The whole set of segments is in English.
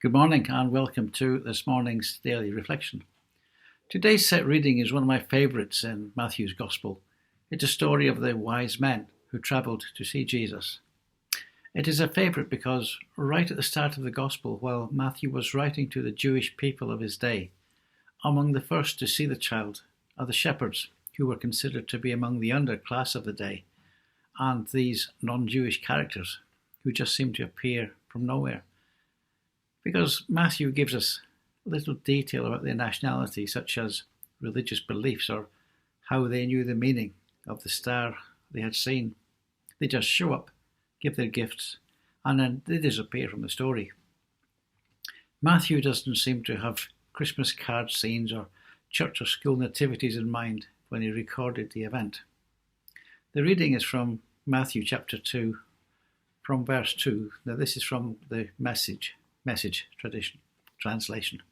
Good morning and welcome to this morning's daily reflection. Today's set reading is one of my favourites in Matthew's Gospel. It's a story of the wise men who travelled to see Jesus. It is a favourite because right at the start of the Gospel, while Matthew was writing to the Jewish people of his day, among the first to see the child are the shepherds, who were considered to be among the underclass of the day, and these non-Jewish characters who just seem to appear from nowhere. Because Matthew gives us little detail about their nationality, such as religious beliefs or how they knew the meaning of the star they had seen. They just show up, give their gifts, and then they disappear from the story. Matthew doesn't seem to have Christmas card scenes or church or school nativities in mind when he recorded the event. The reading is from Matthew chapter 2, from verse 2. Now this is from the Message translation.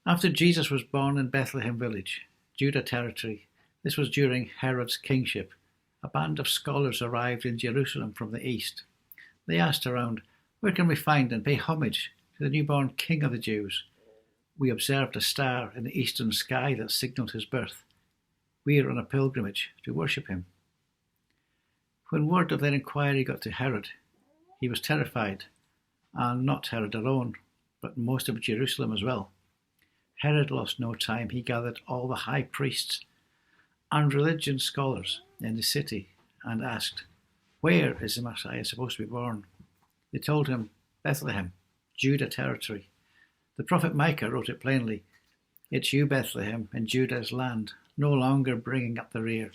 After Jesus was born in Bethlehem village, Judah territory, this was during Herod's kingship, a band of scholars arrived in Jerusalem from the east. They asked around, "Where can we find and pay homage to the newborn King of the Jews? We observed a star in the eastern sky that signalled his birth. We are on a pilgrimage to worship him." When word of their inquiry got to Herod, he was terrified, and not Herod alone, but most of Jerusalem as well. Herod lost no time. He gathered all the high priests and religion scholars in the city and asked, "Where is the Messiah supposed to be born?" They told him, "Bethlehem, Judah territory." The prophet Micah wrote it plainly, "It's you, Bethlehem, in Judah's land, no longer bringing up the rear.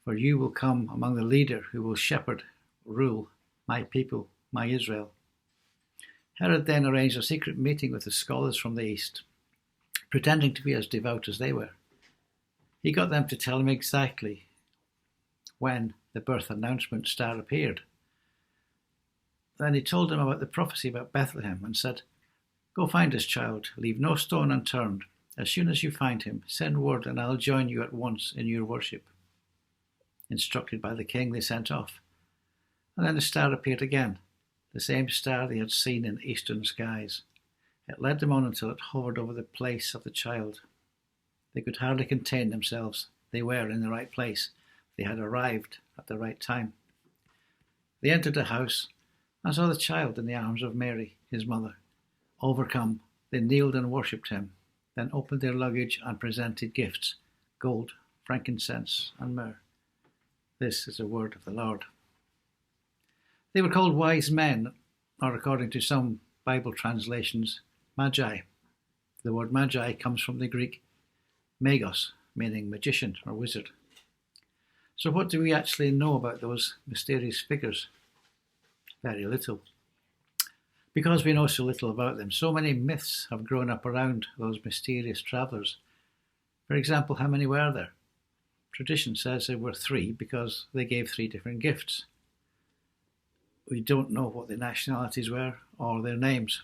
For you will come among the leader who will shepherd, rule my people, my Israel." Herod then arranged a secret meeting with the scholars from the east, pretending to be as devout as they were. He got them to tell him exactly when the birth announcement star appeared. Then he told them about the prophecy about Bethlehem and said, "Go find this child, leave no stone unturned. As soon as you find him, send word and I'll join you at once in your worship." Instructed by the king, they sent off. And then the star appeared again, the same star they had seen in the eastern skies. It led them on until it hovered over the place of the child. They could hardly contain themselves. They were in the right place. They had arrived at the right time. They entered the house and saw the child in the arms of Mary, his mother. Overcome, they kneeled and worshipped him, then opened their luggage and presented gifts, gold, frankincense, and myrrh. This is the word of the Lord. They were called wise men, or according to some Bible translations, magi. The word magi comes from the Greek magos, meaning magician or wizard. So what do we actually know about those mysterious figures? Very little. Because we know so little about them, so many myths have grown up around those mysterious travellers. For example, how many were there? Tradition says there were 3 because they gave 3 different gifts. We don't know what their nationalities were or their names.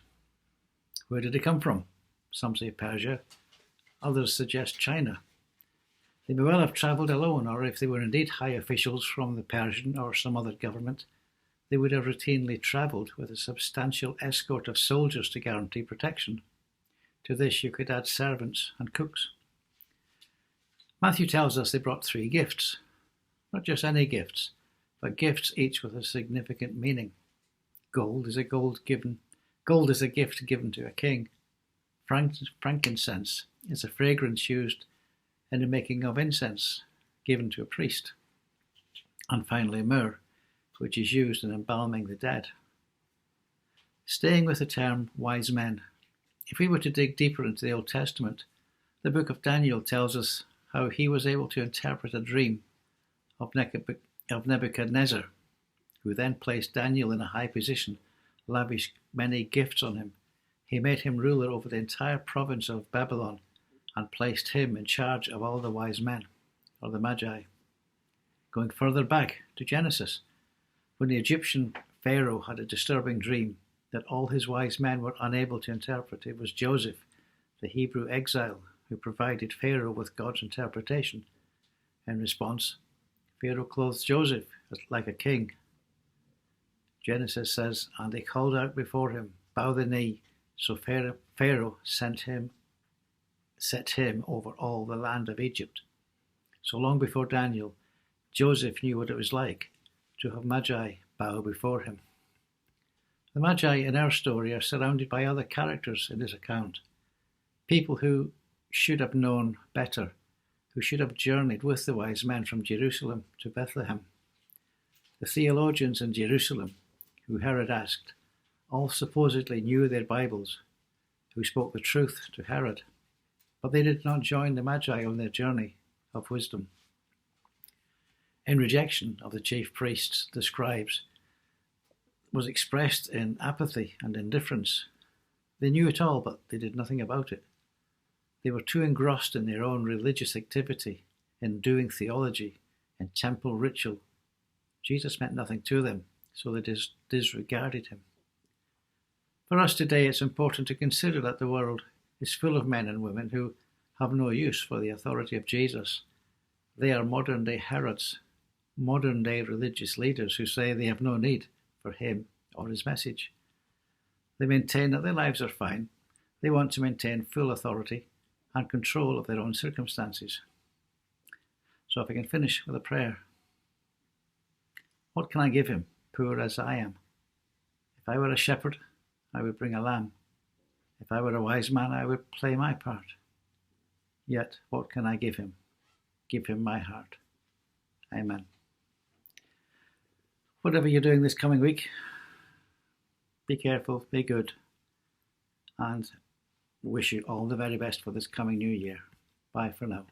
Where did they come from? Some say Persia, others suggest China. They may well have travelled alone, or if they were indeed high officials from the Persian or some other government, they would have routinely travelled with a substantial escort of soldiers to guarantee protection. To this you could add servants and cooks. Matthew tells us they brought 3 gifts, not just any gifts, but gifts each with a significant meaning. Gold is a gift given to a king. Frankincense is a fragrance used in the making of incense, given to a priest. And finally myrrh, which is used in embalming the dead. Staying with the term wise men, if we were to dig deeper into the Old Testament, the book of Daniel tells us how he was able to interpret a dream of Nebuchadnezzar, who then placed Daniel in a high position, lavished many gifts on him. He made him ruler over the entire province of Babylon and placed him in charge of all the wise men, or the magi. Going further back to Genesis, when the Egyptian Pharaoh had a disturbing dream that all his wise men were unable to interpret, it was Joseph, the Hebrew exile, who provided Pharaoh with God's interpretation. In response, Pharaoh clothed Joseph like a king. Genesis says, and they called out before him, bow the knee. So Pharaoh set him over all the land of Egypt. So long before Daniel, Joseph knew what it was like to have Magi bow before him. The Magi in our story are surrounded by other characters in this account, people who should have known better, who should have journeyed with the wise men from Jerusalem to Bethlehem. The theologians in Jerusalem, who Herod asked, all supposedly knew their Bibles, who spoke the truth to Herod, but they did not join the Magi on their journey of wisdom. In rejection of the chief priests, the scribes, was expressed in apathy and indifference. They knew it all, but they did nothing about it. They were too engrossed in their own religious activity, in doing theology, in temple ritual. Jesus meant nothing to them, so they disregarded him. For us today, it's important to consider that the world is full of men and women who have no use for the authority of Jesus. They are modern-day Herods, modern-day religious leaders who say they have no need for him or his message. They maintain that their lives are fine. They want to maintain full authority and control of their own circumstances. So if I can finish with a prayer. What can I give him, poor as I am? If I were a shepherd, I would bring a lamb. If I were a wise man, I would play my part. Yet, what can I give him? Give him my heart. Amen. Whatever you're doing this coming week, be careful, be good, and wish you all the very best for this coming new year. Bye for now.